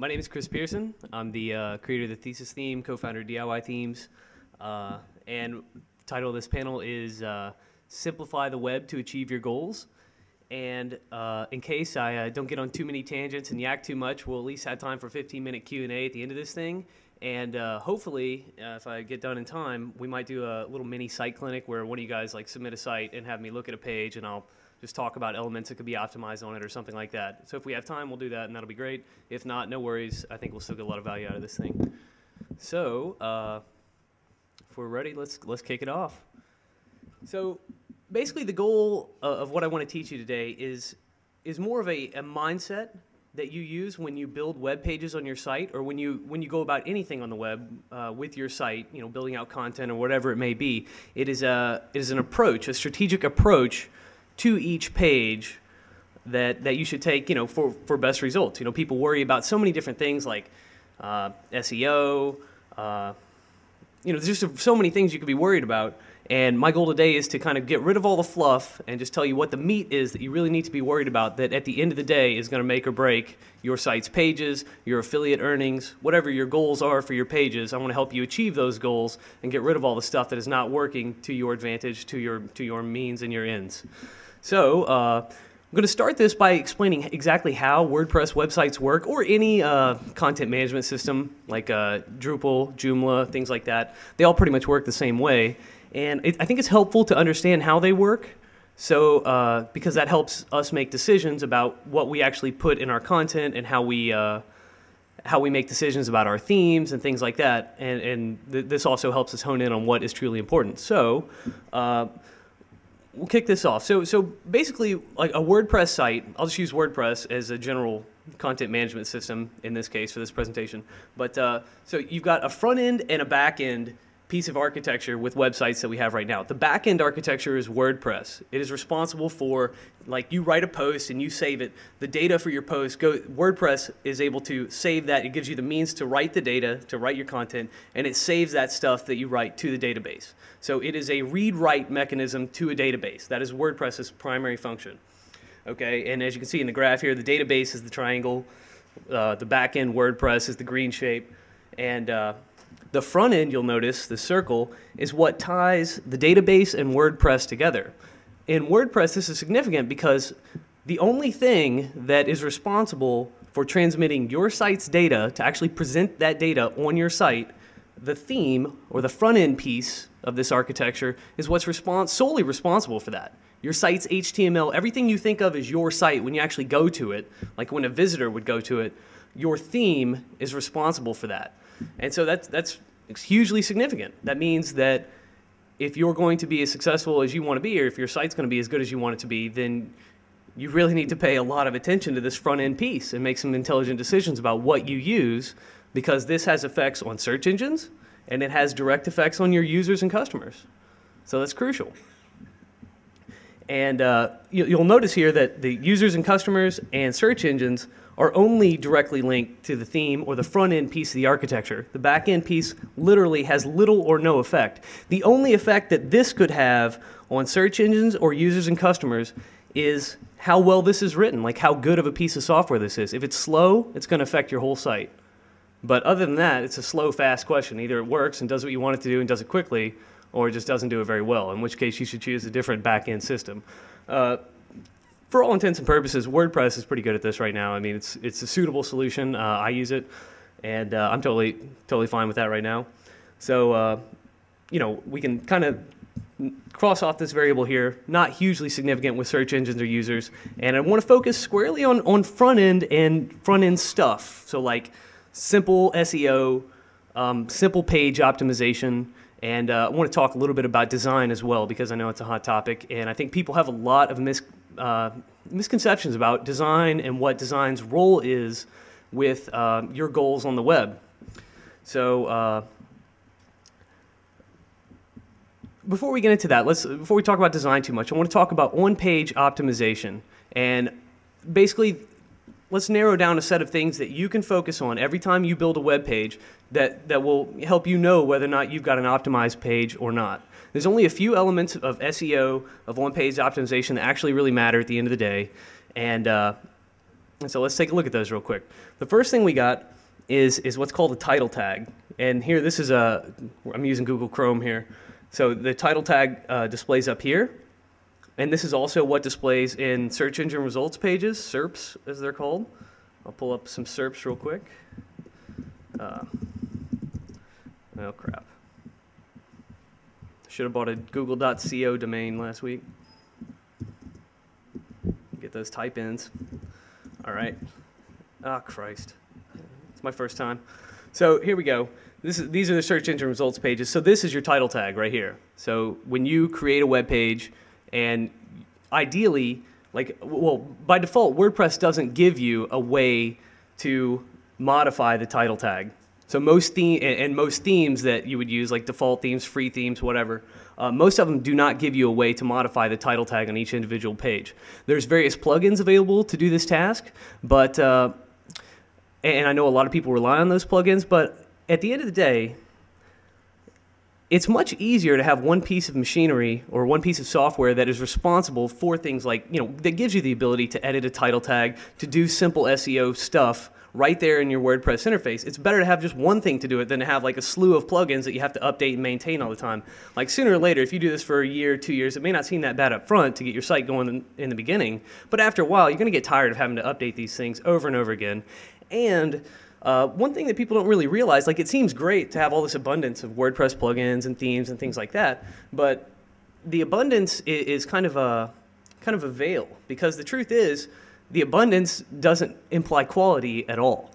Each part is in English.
My name is Chris Pearson. I'm the creator of the Thesis theme, co-founder of DIYthemes, and the title of this panel is Simplify the Web to Achieve Your Goals. And in case I don't get on too many tangents and yak too much, we'll at least have time for a 15-minute Q&A at the end of this thing. And hopefully, if I get done in time, we might do a little mini site clinic where one of you guys submit a site and have me look at a page, and I'll just talk about elements that could be optimized on it or something like that. So if we have time, we'll do that, and that'll be great. If not, no worries. I think we'll still get a lot of value out of this thing. So if we're ready, let's kick it off. So basically, the goal of what I want to teach you today is more of a mindset that you use when you build web pages on your site, or when you go about anything on the web with your site, building out content or whatever it may be. It is an approach, a strategic approach to each page that you should take, for best results. People worry about so many different things like SEO. There's just so many things you could be worried about. And my goal today is to kind of get rid of all the fluff and just tell you what the meat is that you really need to be worried about, that at the end of the day is going to make or break your site's pages, your affiliate earnings, whatever your goals are for your pages. I want to help you achieve those goals and get rid of all the stuff that is not working to your advantage, to your means and your ends. So I'm going to start this by explaining exactly how WordPress websites work, or any content management system like Drupal, Joomla, things like that. They all pretty much work the same way. And I think it's helpful to understand how they work, so because that helps us make decisions about what we actually put in our content, and how we make decisions about our themes and things like that. And this also helps us hone in on what is truly important. So we'll kick this off. So basically, like a WordPress site, I'll just use WordPress as a general content management system in this case for this presentation. But so you've got a front end and a back end piece of architecture with websites that we have right now. The backend architecture is WordPress. It is responsible for, you write a post and you save it. The data for your post, WordPress is able to save that. It gives you the means to write the data, to write your content, and it saves that stuff that you write to the database. So it is a read-write mechanism to a database. That is WordPress's primary function. Okay, and as you can see in the graph here, the database is the triangle, the backend WordPress is the green shape, and the front end, you'll notice, the circle, is what ties the database and WordPress together. In WordPress, this is significant because the only thing that is responsible for transmitting your site's data, to actually present that data on your site, the theme, or the front end piece of this architecture, is what's solely responsible for that. Your site's HTML, everything you think of as your site when you actually go to it, like when a visitor would go to it, your theme is responsible for that. And so that's hugely significant. That means that if you're going to be as successful as you want to be, or if your site's going to be as good as you want it to be, then you really need to pay a lot of attention to this front-end piece and make some intelligent decisions about what you use, because this has effects on search engines, and it has direct effects on your users and customers. So that's crucial. And you'll notice here that the users and customers and search engines are only directly linked to the theme or the front-end piece of the architecture. The back-end piece literally has little or no effect. The only effect that this could have on search engines or users and customers is how well this is written, like how good of a piece of software this is. If it's slow, it's going to affect your whole site. But other than that, it's a slow, fast question. Either it works and does what you want it to do and does it quickly, or it just doesn't do it very well, in which case you should choose a different back-end system. For all intents and purposes, WordPress is pretty good at this right now. I mean, it's a suitable solution. I use it, and I'm totally fine with that right now. So, we can kind of cross off this variable here, not hugely significant with search engines or users. And I want to focus squarely on front end and front end stuff. So like simple SEO, simple page optimization. And I want to talk a little bit about design as well, because I know it's a hot topic, and I think people have a lot of misconceptions about design and what design's role is with your goals on the web. So before we get into that, before we talk about design too much, I want to talk about on-page optimization. And basically, let's narrow down a set of things that you can focus on every time you build a web page that will help you know whether or not you've got an optimized page or not. There's only a few elements of SEO, of on-page optimization, that actually really matter at the end of the day. And And so let's take a look at those real quick. The first thing we got is what's called a title tag. And here, this is I'm using Google Chrome here. So the title tag displays up here. And this is also what displays in search engine results pages, SERPs as they're called. I'll pull up some SERPs real quick. Oh crap. Should have bought a google.co domain last week. Get those type-ins. All right. Ah, Christ. It's my first time. So here we go. These are the search engine results pages. So this is your title tag right here. So when you create a web page, and ideally, by default, WordPress doesn't give you a way to modify the title tag. So most themes that you would use, like default themes, free themes, whatever, most of them do not give you a way to modify the title tag on each individual page. There's various plugins available to do this task, but and I know a lot of people rely on those plugins, but at the end of the day, it's much easier to have one piece of machinery or one piece of software that is responsible for things like, that gives you the ability to edit a title tag, to do simple SEO stuff right there in your WordPress interface. It's better to have just one thing to do it than to have like a slew of plugins that you have to update and maintain all the time. Like sooner or later, if you do this for a year, 2 years, it may not seem that bad up front to get your site going in the beginning, but after a while, you're going to get tired of having to update these things over and over again. And one thing that people don't really realize, like it seems great to have all this abundance of WordPress plugins and themes and things like that, but the abundance is kind of a veil, because the truth is the abundance doesn't imply quality at all.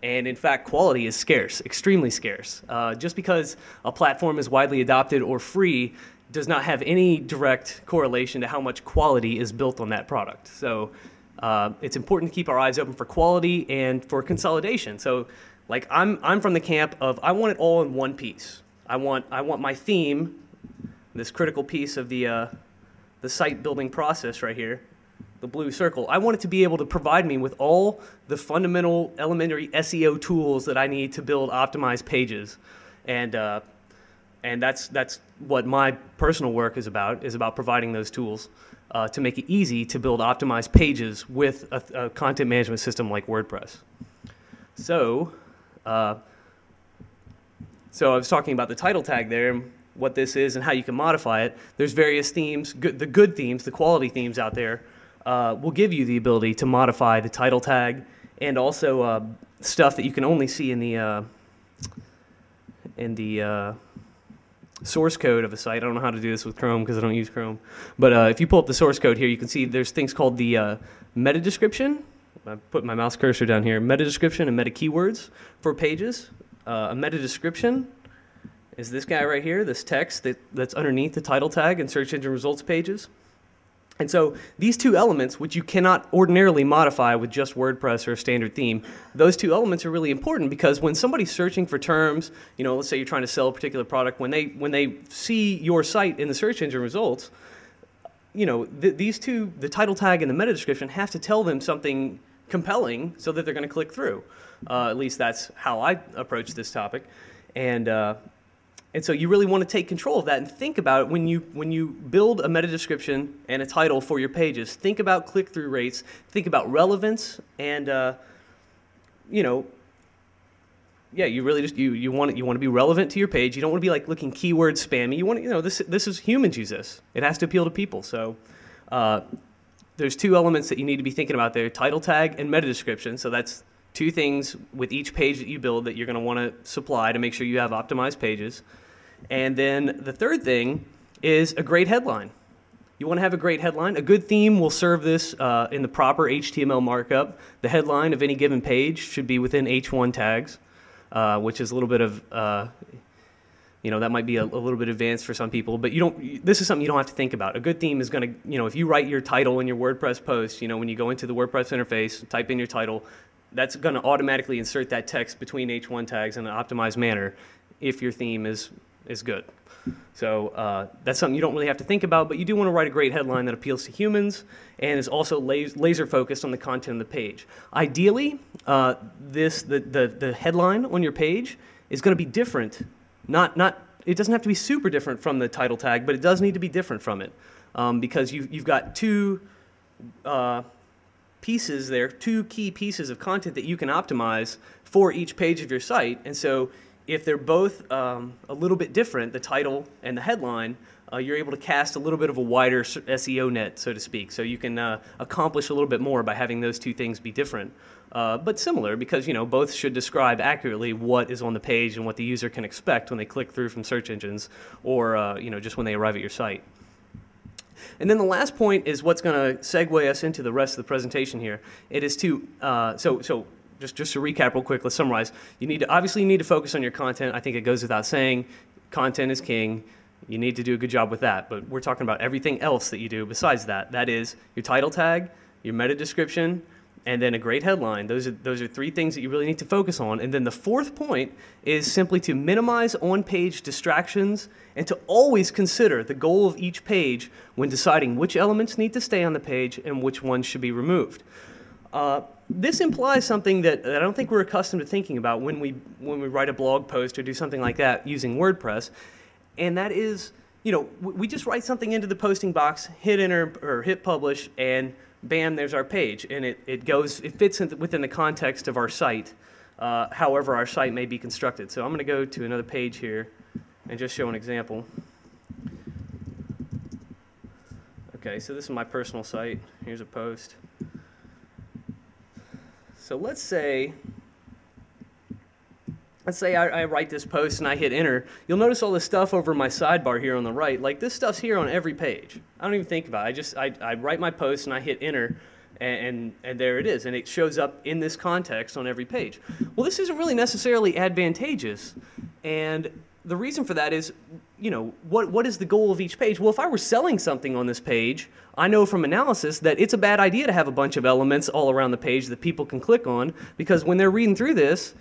And in fact, quality is scarce, extremely scarce. Just because a platform is widely adopted or free does not have any direct correlation to how much quality is built on that product. So it's important to keep our eyes open for quality and for consolidation. So like I'm from the camp of I want it all in one piece. I want my theme, this critical piece of the site building process right here, the blue circle. I want it to be able to provide me with all the fundamental elementary SEO tools that I need to build optimized pages. And that's what my personal work is about providing those tools to make it easy to build optimized pages with a content management system like WordPress. So I was talking about the title tag there, what this is and how you can modify it. There's various themes, the good themes, the quality themes out there will give you the ability to modify the title tag, and also stuff that you can only see in the source code of a site. I don't know how to do this with Chrome because I don't use Chrome. But if you pull up the source code here, you can see there's things called the meta description. I put my mouse cursor down here. Meta description and meta keywords for pages. A meta description is this guy right here, this text that's underneath the title tag in search engine results pages. And so these two elements, which you cannot ordinarily modify with just WordPress or a standard theme, those two elements are really important, because when somebody's searching for terms, let's say you're trying to sell a particular product, when they see your site in the search engine results, these two, the title tag and the meta description, have to tell them something compelling so that they're going to click through. At least that's how I approach this topic. And so you really want to take control of that and think about it when you build a meta description and a title for your pages. Think about click-through rates. Think about relevance, and you really just you want to be relevant to your page. You don't want to be like looking keyword spammy. You want to, this is humans use this. It has to appeal to people. So there's two elements that you need to be thinking about there: title tag and meta description. So that's two things with each page that you build that you're going to want to supply to make sure you have optimized pages. And then the third thing is a great headline. You want to have a great headline. A good theme will serve this in the proper HTML markup. The headline of any given page should be within H1 tags, which is a little bit of, that might be a little bit advanced for some people, but this is something you don't have to think about. A good theme is going to, if you write your title in your WordPress post, when you go into the WordPress interface, type in your title, that's going to automatically insert that text between H1 tags in an optimized manner if your theme is good. So that's something you don't really have to think about, but you do want to write a great headline that appeals to humans and is also laser focused on the content of the page. Ideally, the headline on your page is going to be different. It doesn't have to be super different from the title tag, but it does need to be different from it, because you've got two pieces there, two key pieces of content that you can optimize for each page of your site. And so if they're both a little bit different, the title and the headline, you're able to cast a little bit of a wider SEO net, so to speak. So you can accomplish a little bit more by having those two things be different, but similar, because both should describe accurately what is on the page and what the user can expect when they click through from search engines, or just when they arrive at your site. And then the last point is what's going to segue us into the rest of the presentation here. It is to just to recap real quick, let's summarize. Obviously you need to focus on your content. I think it goes without saying, content is king. You need to do a good job with that, but we're talking about everything else that you do besides that. That is your title tag, your meta description, and then a great headline. Those are three things that you really need to focus on. And then the fourth point is simply to minimize on-page distractions and to always consider the goal of each page when deciding which elements need to stay on the page and which ones should be removed. This implies something that I don't think we're accustomed to thinking about when we write a blog post or do something like that using WordPress. And that is, we just write something into the posting box, hit enter or hit publish, and bam, there's our page. And it fits within the context of our site, however our site may be constructed. So I'm going to go to another page here and just show an example. Okay, so this is my personal site. Here's a post. So let's say I write this post and I hit enter. You'll notice all this stuff over my sidebar here on the right. Like, this stuff's here on every page. I don't even think about it. I write my post and I hit enter, and there it is. And it shows up in this context on every page. Well, this isn't really necessarily advantageous. And the reason for that is, what is the goal of each page? Well, if I were selling something on this page, I know from analysis that it's a bad idea to have a bunch of elements all around the page that people can click on, because when they're reading through this,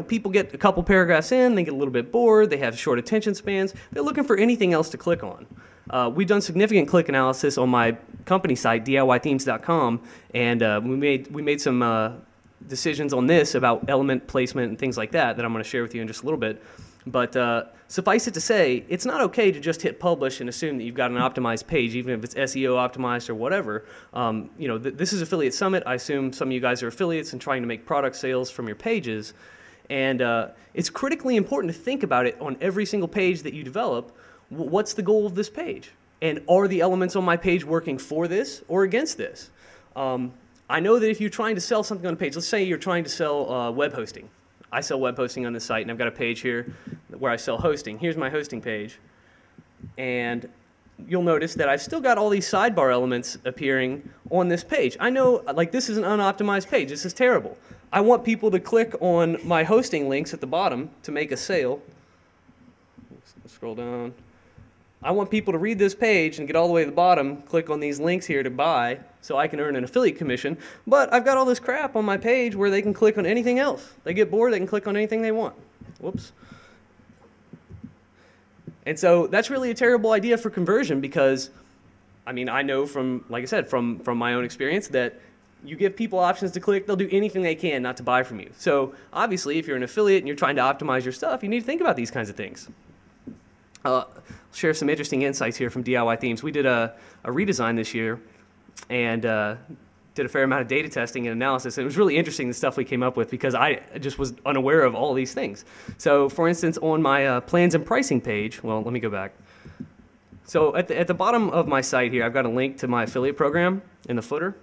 people get a couple paragraphs in, they get a little bit bored, they have short attention spans, they're looking for anything else to click on. We've done significant click analysis on my company site, DIYthemes.com, and we made some decisions on this about element placement and things like that I'm going to share with you in just a little bit. But suffice it to say, it's not okay to just hit publish and assume that you've got an optimized page, even if it's SEO optimized or whatever. This is Affiliate Summit. I assume some of you guys are affiliates and trying to make product sales from your pages. And it's critically important to think about it on every single page that you develop. What's the goal of this page? And are the elements on my page working for this or against this? I know that if you're trying to sell something on a page, let's say you're trying to sell web hosting. I sell web hosting on this site, and I've got a page here where I sell hosting. Here's my hosting page. And you'll notice that I've still got all these sidebar elements appearing on this page. I know, like, this is an unoptimized page. This is terrible. I want people to click on my hosting links at the bottom to make a sale. Let's scroll down. I want people to read this page and get all the way to the bottom, click on these links here to buy, so I can earn an affiliate commission. But I've got all this crap on my page where they can click on anything else. They get bored, they can click on anything they want. Whoops. And so that's really a terrible idea for conversion, because, I mean, I know from, like I said, from my own experience that you give people options to click, they'll do anything they can not to buy from you. So obviously, if you're an affiliate and you're trying to optimize your stuff, you need to think about these kinds of things. I'll share some interesting insights here from DIYthemes. We did a redesign this year and did a fair amount of data testing and analysis. And it was really interesting, the stuff we came up with, because I just was unaware of all these things. So for instance, on my plans and pricing page, well, let me go back. So at the bottom of my site here, I've got a link to my affiliate program in the footer.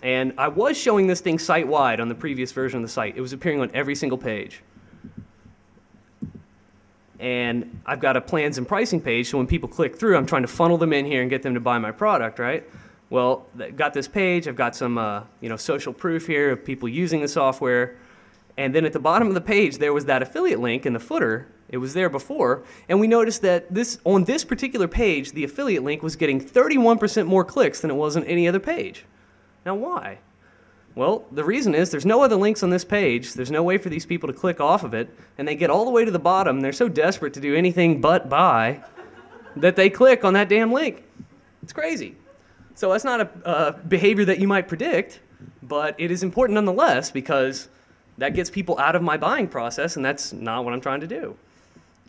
And I was showing this thing site-wide on the previous version of the site. It was appearing on every single page. And I've got a plans and pricing page, so when people click through, I'm trying to funnel them in here and get them to buy my product, right? Well, I've got this page, I've got some social proof here of people using the software, and then at the bottom of the page, there was that affiliate link in the footer. It was there before, and we noticed that on this particular page, the affiliate link was getting 31% more clicks than it was on any other page. Now, why? Well, the reason is there's no other links on this page. There's no way for these people to click off of it, and they get all the way to the bottom. They're so desperate to do anything but buy that they click on that damn link. It's crazy. So that's not a behavior that you might predict, but it is important nonetheless, because that gets people out of my buying process, and that's not what I'm trying to do.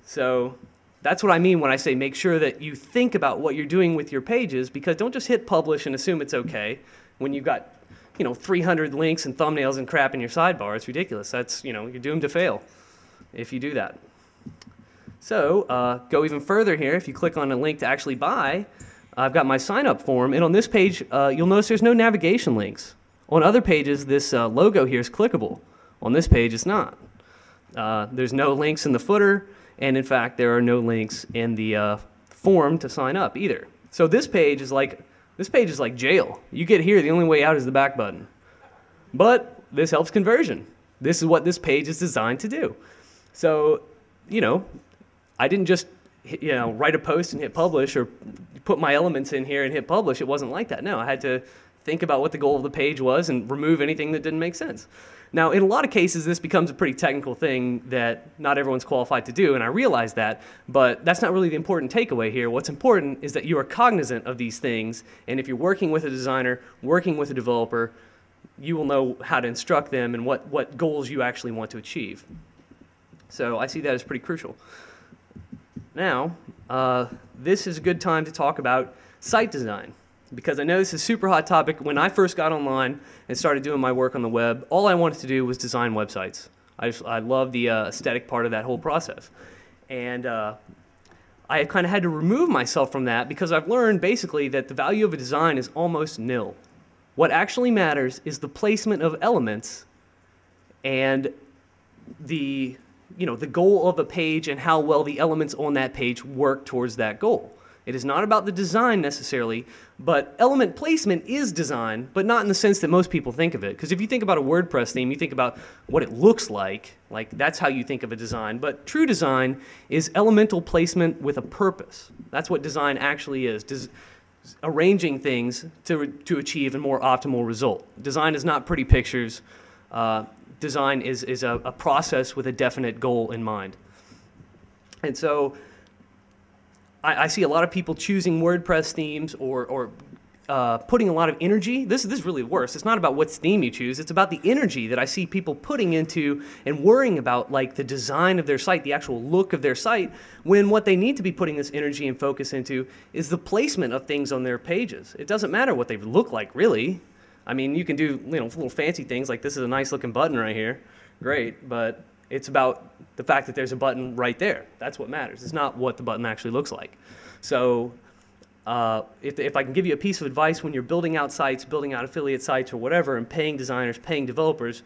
So that's what I mean when I say make sure that you think about what you're doing with your pages, because don't just hit publish and assume it's okay. when you've got 300 links and thumbnails and crap in your sidebar. It's ridiculous. That's, you're doomed to fail if you do that. So go even further here. If you click on a link to actually buy, I've got my sign up form, and on this page you'll notice there's no navigation links. On other pages this logo here is clickable. On this page it's not. There's no links in the footer, and in fact there are no links in the form to sign up either. So this page is like jail. You get here, the only way out is the back button. But this helps conversion. This is what this page is designed to do. So, I didn't just write a post and hit publish, or put my elements in here and hit publish. It wasn't like that. No, I had to think about what the goal of the page was and remove anything that didn't make sense. Now, in a lot of cases, this becomes a pretty technical thing that not everyone's qualified to do, and I realize that, but that's not really the important takeaway here. What's important is that you are cognizant of these things, and if you're working with a designer, working with a developer, you will know how to instruct them and what goals you actually want to achieve. So I see that as pretty crucial. Now, this is a good time to talk about site design, because I know this is a super hot topic. When I first got online and started doing my work on the web, all I wanted to do was design websites. I love the aesthetic part of that whole process. And I kind of had to remove myself from that, because I've learned basically that the value of a design is almost nil. What actually matters is the placement of elements and the goal of a page and how well the elements on that page work towards that goal. It is not about the design necessarily, but element placement is design, but not in the sense that most people think of it. Because if you think about a WordPress theme, you think about what it looks like that's how you think of a design. But true design is elemental placement with a purpose. That's what design actually is, arranging things to achieve a more optimal result. Design is not pretty pictures. Design is a process with a definite goal in mind. And so I see a lot of people choosing WordPress themes or putting a lot of energy. This is really worse. It's not about what theme you choose. It's about the energy that I see people putting into and worrying about, like the design of their site, the actual look of their site, when what they need to be putting this energy and focus into is the placement of things on their pages. It doesn't matter what they look like, really. I mean, you can do little fancy things like this is a nice looking button right here. Great, but it's about the fact that there's a button right there. That's what matters. It's not what the button actually looks like. So if I can give you a piece of advice when you're building out sites, building out affiliate sites or whatever, and paying designers, paying developers,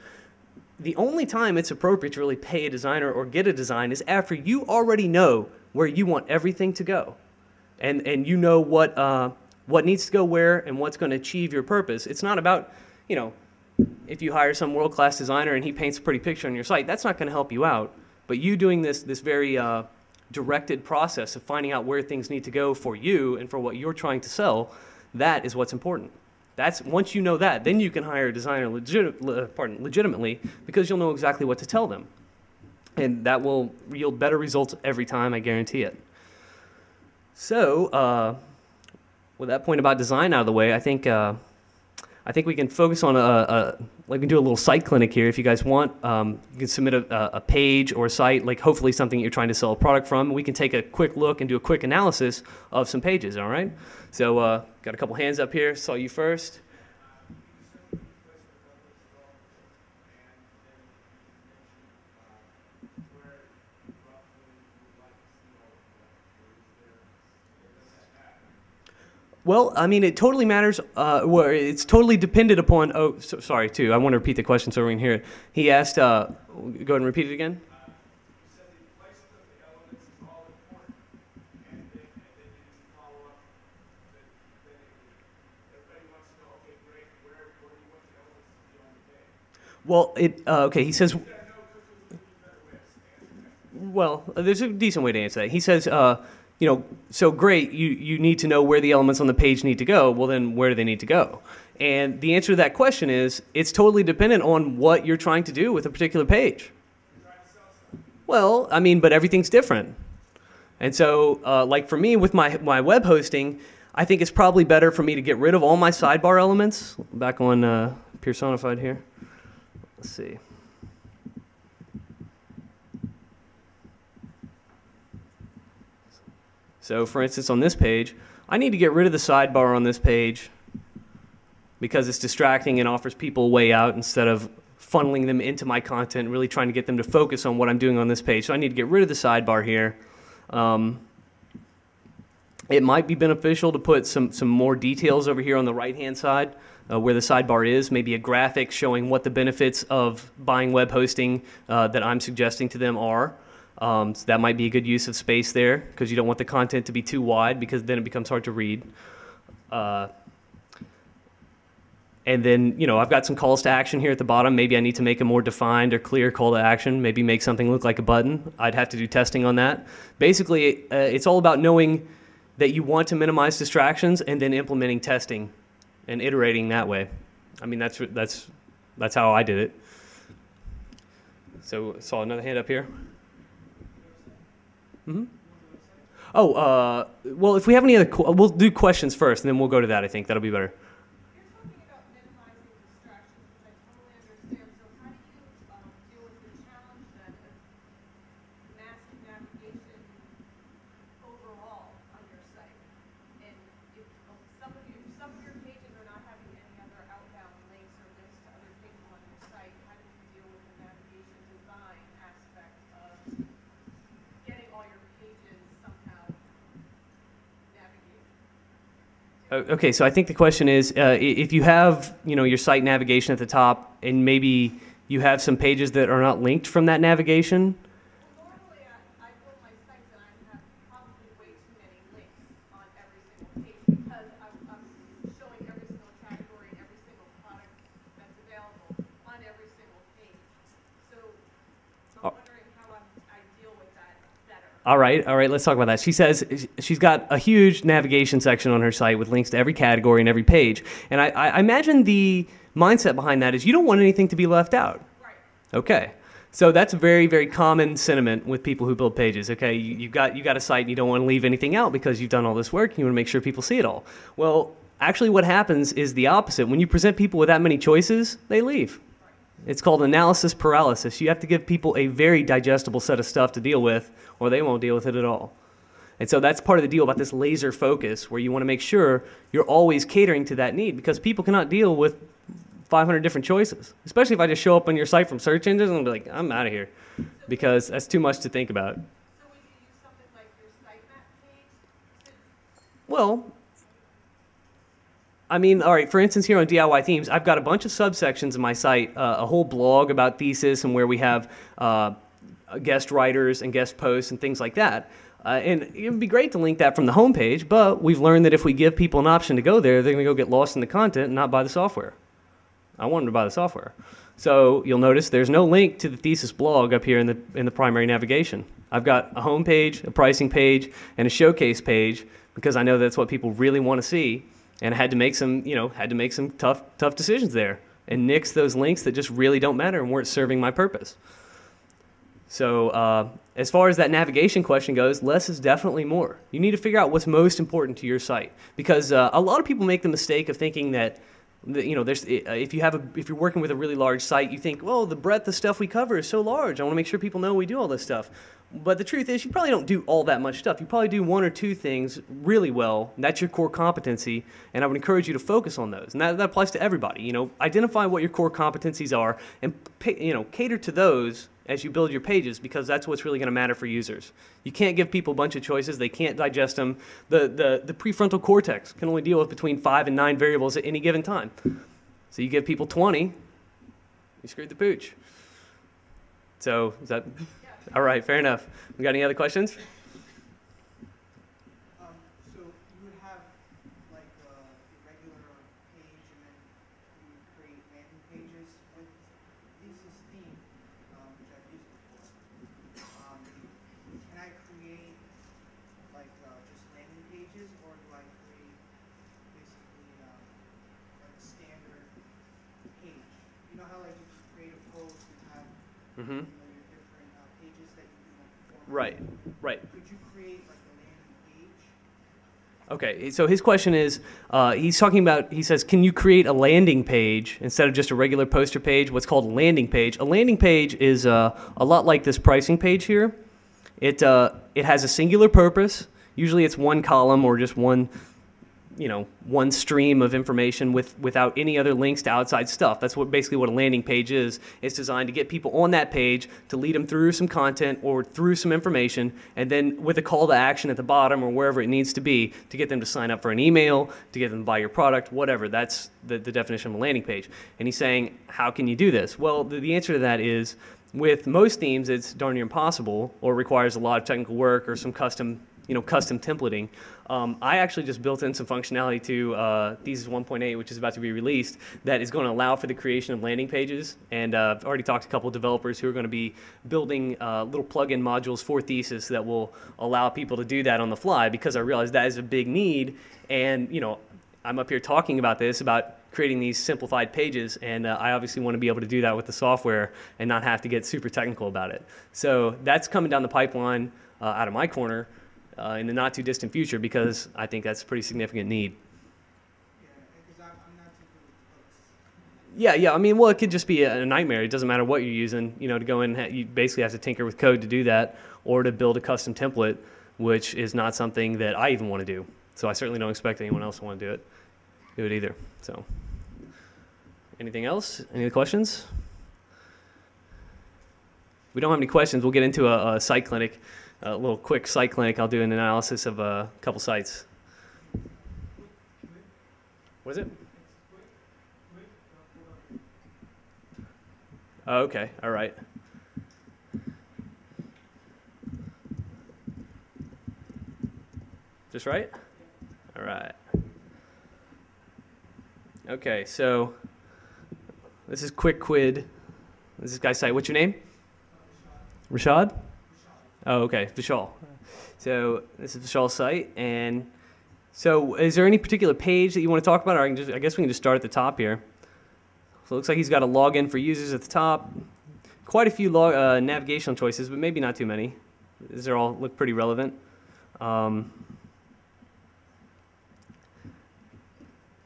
the only time it's appropriate to really pay a designer or get a design is after you already know where you want everything to go. And you know what needs to go where and what's going to achieve your purpose. It's not about, if you hire some world-class designer and he paints a pretty picture on your site, that's not going to help you out. But you doing this very directed process of finding out where things need to go for you and for what you're trying to sell, that is what's important. Once you know that, then you can hire a designer legitimately, because you'll know exactly what to tell them. And that will yield better results every time, I guarantee it. So, with that point about design out of the way, I think we can focus on we can do a little site clinic here if you guys want. You can submit a page or a site, like hopefully something you're trying to sell a product from. We can take a quick look and do a quick analysis of some pages, all right? So got a couple hands up here. Saw you first. Well, I mean, it totally matters. It's totally dependent upon. Oh, sorry, too. I want to repeat the question so we can hear it. He asked. Go ahead and repeat it again. Well, okay. He says. Well, there's a decent way to answer that. He says. So great, you need to know where the elements on the page need to go. Well, then where do they need to go? And the answer to that question is, it's totally dependent on what you're trying to do with a particular page. Well, I mean, but everything's different. And so, like for me, with my web hosting, I think it's probably better for me to get rid of all my sidebar elements. Back on Personified here. Let's see. So for instance, on this page, I need to get rid of the sidebar on this page because it's distracting and offers people a way out instead of funneling them into my content, really trying to get them to focus on what I'm doing on this page. So I need to get rid of the sidebar here. It might be beneficial to put some more details over here on the right-hand side where the sidebar is, maybe a graphic showing what the benefits of buying web hosting that I'm suggesting to them are. So that might be a good use of space there because you don't want the content to be too wide because then it becomes hard to read. And then, you know, I've got some calls to action here at the bottom. Maybe I need to make a more defined or clear call to action. Maybe make something look like a button. I'd have to do testing on that. Basically, it's all about knowing that you want to minimize distractions and then implementing testing and iterating that way. I mean, that's how I did it. So, saw another hand up here. Mm-hmm. Oh, well, if we have any other, we'll do questions first, and then we'll go to that. I think that'll be better. Okay, so I think the question is, if you have, you know, your site navigation at the top, and maybe you have some pages that are not linked from that navigation. Well, normally I build my sites and I have probably way too many links on every single page because I'm showing every single category and every single product that's available on every single page. So I'm wondering how I deal with that better. All right, let's talk about that. She says she's got a huge navigation section on her site with links to every category and every page. And I imagine the mindset behind that is you don't want anything to be left out. Right. Okay. So that's a very, very common sentiment with people who build pages. Okay, you got a site and you don't want to leave anything out because you've done all this work and you want to make sure people see it all. Well, actually what happens is the opposite. When you present people with that many choices, they leave. It's called analysis paralysis. You have to give people a very digestible set of stuff to deal with, or they won't deal with it at all. And so that's part of the deal about this laser focus, where you want to make sure you're always catering to that need, because people cannot deal with 500 different choices. Especially if I just show up on your site from search engines and be like, I'm out of here, because that's too much to think about. So would you use something like your Sitemap page? Well, I mean, all right, for instance, here on DIYthemes, I've got a bunch of subsections in my site, a whole blog about thesis and where we have guest writers and guest posts and things like that. And it would be great to link that from the homepage, but we've learned that if we give people an option to go there, they're going to go get lost in the content and not buy the software. I want them to buy the software. So you'll notice there's no link to the thesis blog up here in the primary navigation. I've got a home page, a pricing page, and a showcase page because I know that's what people really want to see. And I had to make some, tough decisions there and nix those links that just really don't matter and weren't serving my purpose. So as far as that navigation question goes, less is definitely more. You need to figure out what's most important to your site, because a lot of people make the mistake of thinking that, if you're working with a really large site, you think, well, the breadth of stuff we cover is so large. I want to make sure people know we do all this stuff. But the truth is, you probably don't do all that much stuff. You probably do one or two things really well. And that's your core competency, and I would encourage you to focus on those. And that applies to everybody. Identify what your core competencies are, and cater to those as you build your pages, because that's what's really going to matter for users. You can't give people a bunch of choices. They can't digest them. The prefrontal cortex can only deal with between 5 and 9 variables at any given time. So you give people 20, you screwed the pooch. So is that... All right, fair enough. We got any other questions? So you would have like a regular page, and then you would create landing pages with thesis theme, which I've used before. Can I create like just landing pages, or do I create basically like a standard page? You know how like you just create a post and have Right. Could you create like a landing page? Okay, so his question is, he says, can you create a landing page instead of just a regular poster page, what's called a landing page? A landing page is a lot like this pricing page here. It has a singular purpose. Usually it's one column or just one one stream of information without any other links to outside stuff. That's basically what a landing page is. It's designed to get people on that page, to lead them through some content or through some information, and then with a call to action at the bottom or wherever it needs to be to get them to sign up for an email, to get them to buy your product, whatever. That's the definition of a landing page. And he's saying, how can you do this? Well, the answer to that is, with most themes, it's darn near impossible, or requires a lot of technical work or some custom templating. I actually just built in some functionality to Thesis 1.8, which is about to be released, that is going to allow for the creation of landing pages. And I've already talked to a couple of developers who are going to be building little plugin modules for Thesis that will allow people to do that on the fly, because I realize that is a big need. And I'm up here talking about this, about creating these simplified pages, and I obviously want to be able to do that with the software and not have to get super technical about it. So that's coming down the pipeline out of my corner in the not too distant future, because I think that's a pretty significant need. Yeah, because I'm not too good with hooks. Yeah. I mean, well, it could just be a nightmare. It doesn't matter what you're using. To go in, you basically have to tinker with code to do that, or to build a custom template, which is not something that I even want to do. So I certainly don't expect anyone else to want to do it either. So, anything else? Any other questions? We don't have any questions. We'll get into a site clinic, a little quick site clinic. I'll do an analysis of a couple sites. What is it? Oh, okay. All right. Just right? All right. Okay, so this is Quick Quid. This is guy's site. What's your name? Rashad? Oh, okay, Vishal. So this is Vishal's site, and so is there any particular page that you want to talk about, or I guess we can just start at the top here. So it looks like he's got a login for users at the top. Quite a few navigational choices, but maybe not too many. These are all look pretty relevant.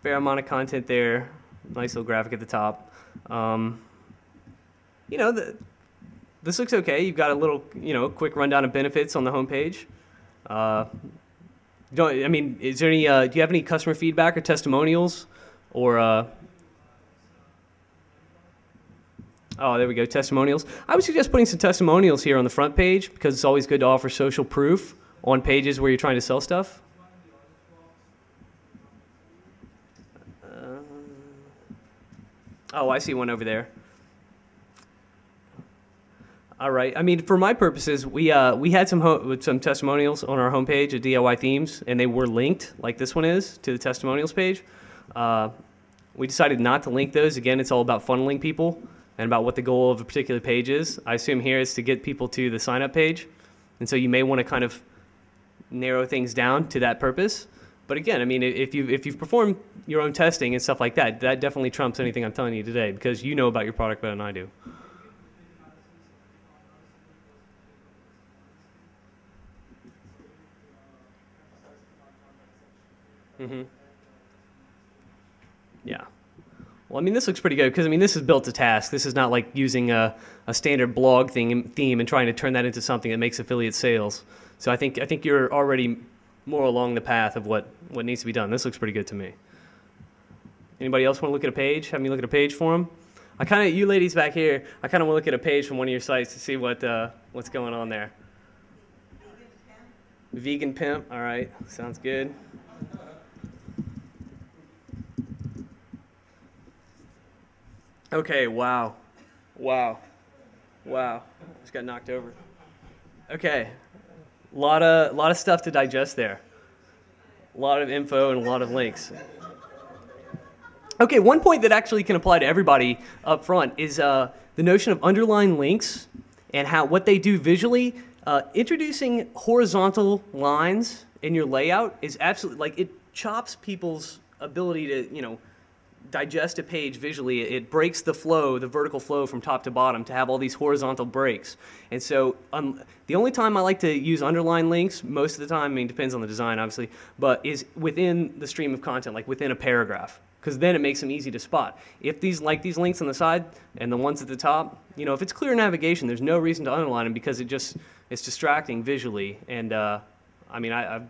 Fair amount of content there. Nice little graphic at the top. This looks okay. You've got a little, quick rundown of benefits on the homepage. Is there any? Do you have any customer feedback or testimonials, or? Oh, there we go. Testimonials. I would suggest putting some testimonials here on the front page, because it's always good to offer social proof on pages where you're trying to sell stuff. Oh, I see one over there. All right. I mean, for my purposes, we had some testimonials on our homepage at DIYthemes, and they were linked, like this one is, to the testimonials page. We decided not to link those. Again, it's all about funneling people and about what the goal of a particular page is. I assume here is to get people to the sign-up page, and so you may want to kind of narrow things down to that purpose. But again, I mean, if you've performed your own testing and stuff like that, that definitely trumps anything I'm telling you today, because you know about your product better than I do. Mm-hmm. Yeah. Well, I mean, this looks pretty good, because, I mean, this is built to task. This is not like using a standard blog theme and trying to turn that into something that makes affiliate sales. So I think you're already more along the path of what needs to be done. This looks pretty good to me. Anybody else want to look at a page? Have me look at a page for them? You ladies back here, I kind of want to look at a page from one of your sites to see what's going on there. Vegan Pimp. All right. Sounds good. Okay, wow. Just got knocked over. Okay. A lot of stuff to digest there. A lot of info and a lot of links. Okay, one point that actually can apply to everybody up front is the notion of underlying links and what they do visually. Introducing horizontal lines in your layout is absolutely, it chops people's ability to, digest a page visually. It breaks the flow, the vertical flow from top to bottom, to have all these horizontal breaks. And so the only time I like to use underline links, most of the time, I mean, depends on the design, obviously, but is within the stream of content, like within a paragraph, because then it makes them easy to spot. If these links on the side and the ones at the top, if it's clear navigation, there's no reason to underline them, because it's distracting visually. And I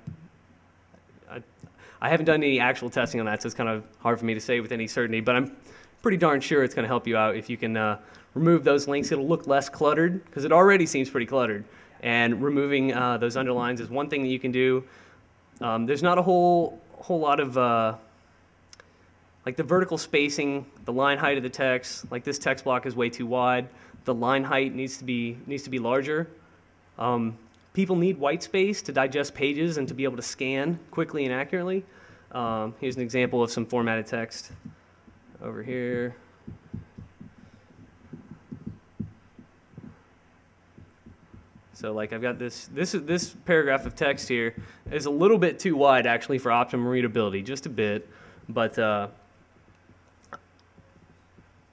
I haven't done any actual testing on that, so it's kind of hard for me to say with any certainty, but I'm pretty darn sure it's going to help you out if you can remove those links. It'll look less cluttered, because it already seems pretty cluttered, and removing those underlines is one thing that you can do. There's not a whole lot of like the vertical spacing, the line height of the text. Like this text block is way too wide. The line height needs to be larger. People need white space to digest pages and to be able to scan quickly and accurately. Here's an example of some formatted text over here. So like I've got this paragraph of text here is a little bit too wide actually for optimum readability, just a bit, but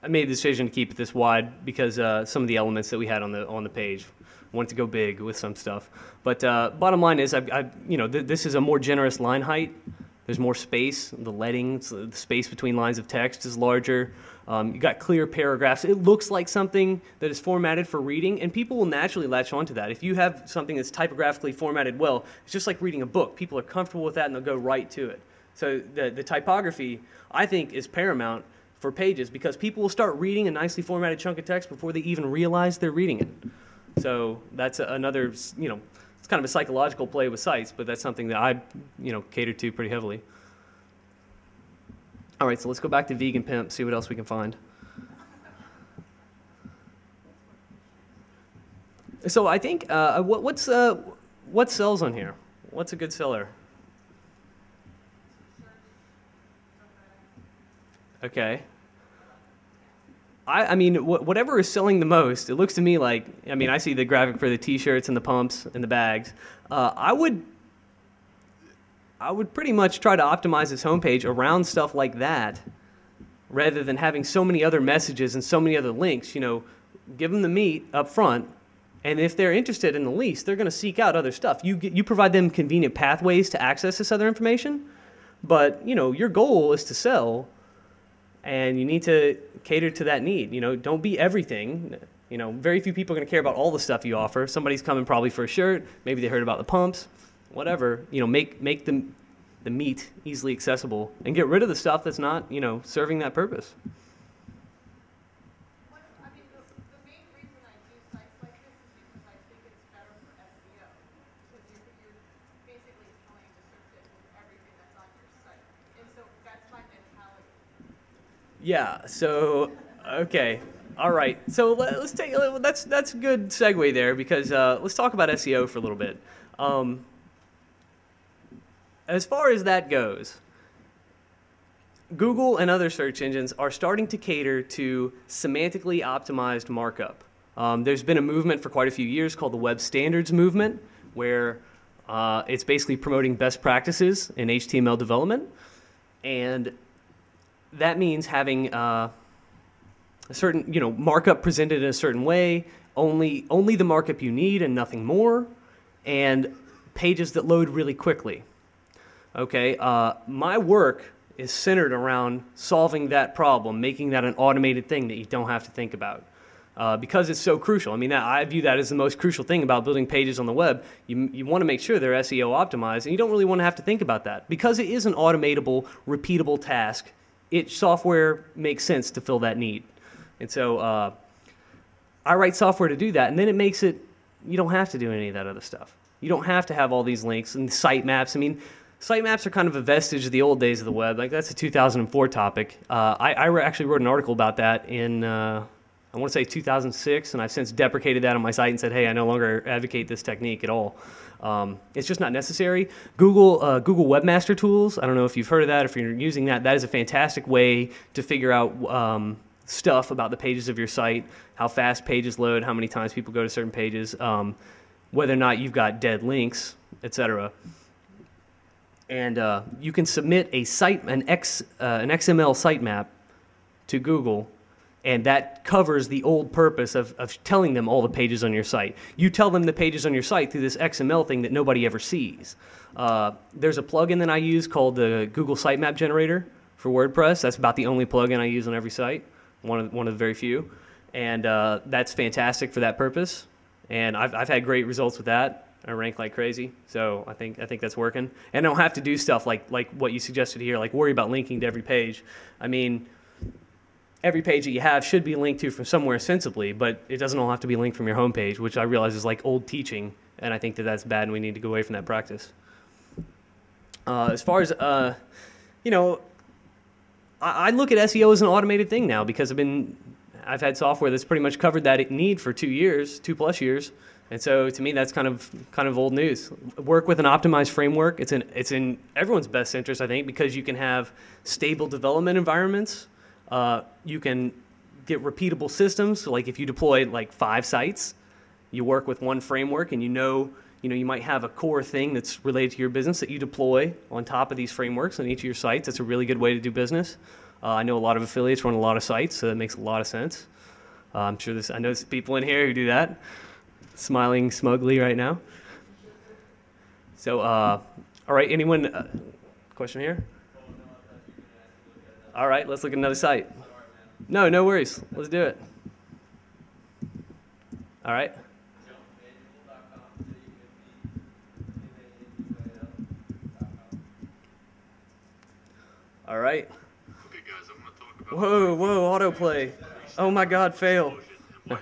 I made the decision to keep it this wide because some of the elements that we had on the page wanted to go big with some stuff. But bottom line is, this is a more generous line height. There's more space. The leading, the space between lines of text is larger. You got clear paragraphs. It looks like something that is formatted for reading, and people will naturally latch onto that. If you have something that's typographically formatted well, it's just like reading a book. People are comfortable with that, and they'll go right to it. So the typography, I think, is paramount for pages because people will start reading a nicely formatted chunk of text before they even realize they're reading it. So that's another, it's kind of a psychological play with sites, but that's something that I, cater to pretty heavily. All right, so let's go back to Vegan Pimp, see what else we can find. So I think, what sells on here? What's a good seller? Okay. I mean, whatever is selling the most, it looks to me like, I see the graphic for the T-shirts and the pumps and the bags. I would pretty much try to optimize this homepage around stuff like that rather than having so many other messages and so many other links. Give them the meat up front, and if they're interested in the least, they're going to seek out other stuff. You provide them convenient pathways to access this other information, but, your goal is to sell. And you need to cater to that need. Don't be everything. Very few people are going to care about all the stuff you offer. Somebody's coming probably for a shirt. Maybe they heard about the pumps. Whatever. Make the meat easily accessible and get rid of the stuff that's not, serving that purpose. The main reason I do sites like this is because I think it's better for SEO. Because you're basically telling the search engine everything that's on your site. And so that's my mentality. Yeah, so, okay, all right. So let's take, that's a good segue there because let's talk about SEO for a little bit. As far as that goes, Google and other search engines are starting to cater to semantically optimized markup. There's been a movement for quite a few years called the Web Standards Movement, where it's basically promoting best practices in HTML development, and that means having a certain, markup presented in a certain way, only the markup you need and nothing more, and pages that load really quickly. Okay, my work is centered around solving that problem, making that an automated thing that you don't have to think about. Because it's so crucial. I view that as the most crucial thing about building pages on the web. You want to make sure they're SEO optimized, and you don't really want to have to think about that. Because it is an automatable, repeatable task, software makes sense to fill that need. And so I write software to do that, and then it makes it, you don't have to do any of that other stuff. You don't have to have all these links and sitemaps. Sitemaps are kind of a vestige of the old days of the web. Like, that's a 2004 topic. I actually wrote an article about that in, I want to say 2006, and I've since deprecated that on my site and said, hey, I no longer advocate this technique at all. It's just not necessary. Google Webmaster tools, I don't know if you've heard of that, if you're using that, that is a fantastic way to figure out stuff about the pages of your site, how fast pages load, how many times people go to certain pages, whether or not you've got dead links, etc. And you can submit an XML sitemap to Google, and that covers the old purpose of telling them all the pages on your site. You tell them the pages on your site through this XML thing that nobody ever sees. There's a plugin that I use called the Google Sitemap Generator for WordPress. That's about the only plugin I use on every site, one of the very few. And that's fantastic for that purpose. And I've had great results with that. I rank like crazy. So I think that's working. And I don't have to do stuff like what you suggested here, like worry about linking to every page. I mean, every page that you have should be linked to from somewhere sensibly, but it doesn't all have to be linked from your homepage, which I realize is like old teaching, and I think that that's bad, and we need to go away from that practice. As far as, you know, I look at SEO as an automated thing now because I've had software that's pretty much covered that need for 2 years, 2+ years, and so to me that's kind of old news. Work with an optimized framework. It's in everyone's best interest, I think, because you can have stable development environments. You can get repeatable systems. So like if you deploy like 5 sites, you work with one framework, and you know you might have a core thing that's related to your business that you deploy on top of these frameworks on each of your sites. That's a really good way to do business. I know a lot of affiliates run a lot of sites, so that makes a lot of sense. I'm sure I know there's people in here who do that, smiling smugly right now. So, all right, anyone? Question here? All right, let's look at another site. No worries. Let's do it. All right. All right. Okay, guys, I'm going to talk about... Whoa, autoplay. Oh my God, fail. I'm going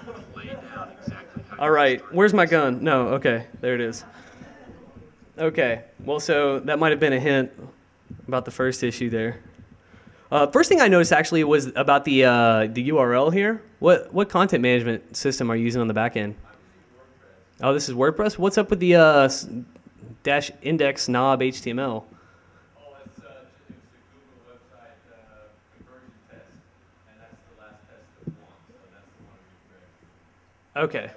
to lay down exactly how... All right, where's my gun? No, okay, there it is. Okay, well, so that might have been a hint about the first issue there. First thing I noticed actually was about the URL here. What content management system are you using on the back end? Oh, this is WordPress? What's up with the dash index knob HTML? It's the Google website conversion test, and that's the last test of one, so that's the one we fixed. Okay.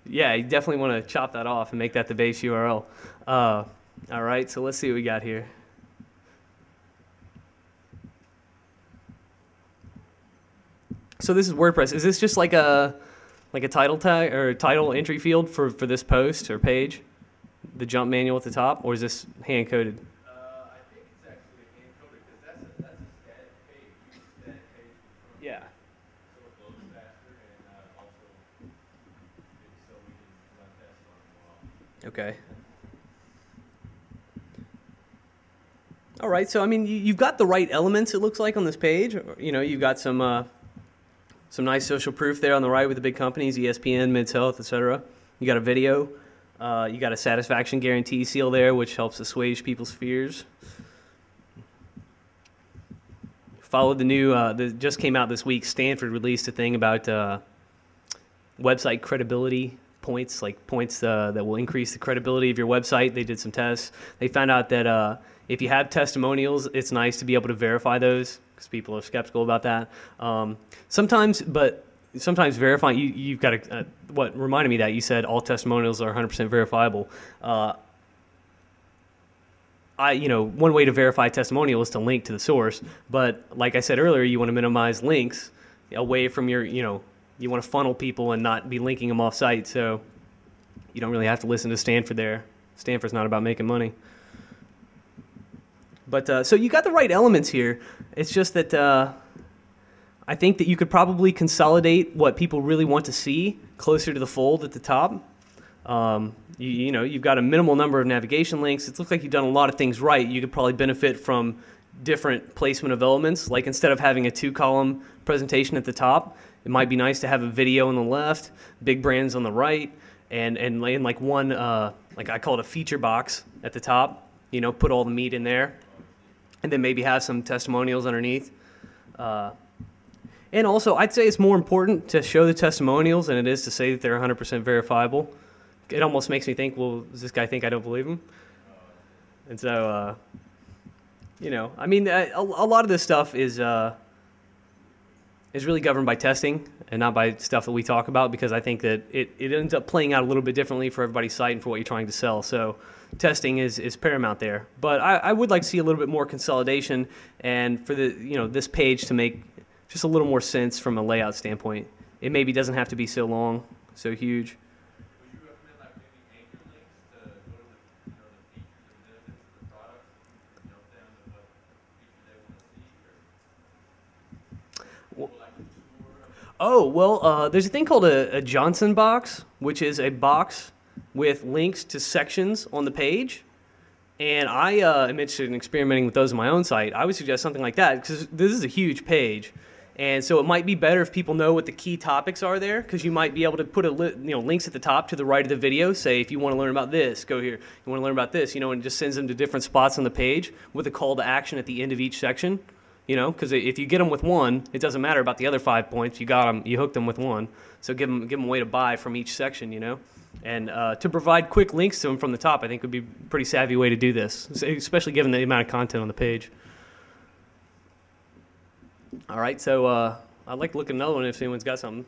Yeah, you definitely want to chop that off and make that the base URL. All right, so let's see what we got here. So this is WordPress. Is this just like a title tag or title entry field for this post or page? The jump manual at the top, or is this hand coded? I think it's actually hand-coded because that's a static page. Use static page Yeah. so it loads faster, and also so we can run tests on it as well. Okay. All right. So I mean, you've got the right elements. It looks like on this page. You know, you've got some nice social proof there on the right with the big companies, ESPN, Men's Health, etc. You got a video. You got a satisfaction guarantee seal there, which helps assuage people's fears. Followed the new, just came out this week, Stanford released a thing about website credibility points, like points that will increase the credibility of your website. They did some tests. They found out that if you have testimonials, it's nice to be able to verify those because people are skeptical about that. Sometimes verifying, you've got to, what reminded me that you said all testimonials are 100% verifiable. One way to verify a testimonial is to link to the source, but like I said earlier, you want to minimize links away from your, you want to funnel people and not be linking them off site, so you don't really have to listen to Stanford there. Stanford's not about making money. But so you got the right elements here. It's just that I think that you could probably consolidate what people really want to see closer to the fold at the top. You've got a minimal number of navigation links. It looks like you've done a lot of things right. You could probably benefit from different placement of elements. Like instead of having a 2-column presentation at the top, it might be nice to have a video on the left, big brands on the right, and like one, like I call it a feature box at the top. Put all the meat in there, and then maybe have some testimonials underneath. And also, I'd say it's more important to show the testimonials than it is to say that they're 100% verifiable. It almost makes me think, well, does this guy think I don't believe him? And so, I mean, a lot of this stuff is really governed by testing and not by stuff that we talk about, because I think that it ends up playing out a little bit differently for everybody's site and for what you're trying to sell. So testing is paramount there. But I would like to see a little bit more consolidation and for this page to make just a little more sense from a layout standpoint. It maybe doesn't have to be so long, so huge. Would you recommend like maybe anchor links to go to the features and benefits of the product and jump down to what feature they want to see? Or people like the tour? Oh, well, there's a thing called a Johnson box, which is a box with links to sections on the page. And I am interested in experimenting with those on my own site. I would suggest something like that because this is a huge page. And so it might be better if people know what the key topics are there, because you might be able to put links at the top to the right of the video. Say if you want to learn about this, go here. You want to learn about this, and it just sends them to different spots on the page with a call to action at the end of each section. Because if you get them with one, it doesn't matter about the other 5 points. You got them, you hooked them with one. So give them a way to buy from each section, And to provide quick links to them from the top, I think would be a pretty savvy way to do this, especially given the amount of content on the page. All right, so I'd like to look at another one if anyone's got something.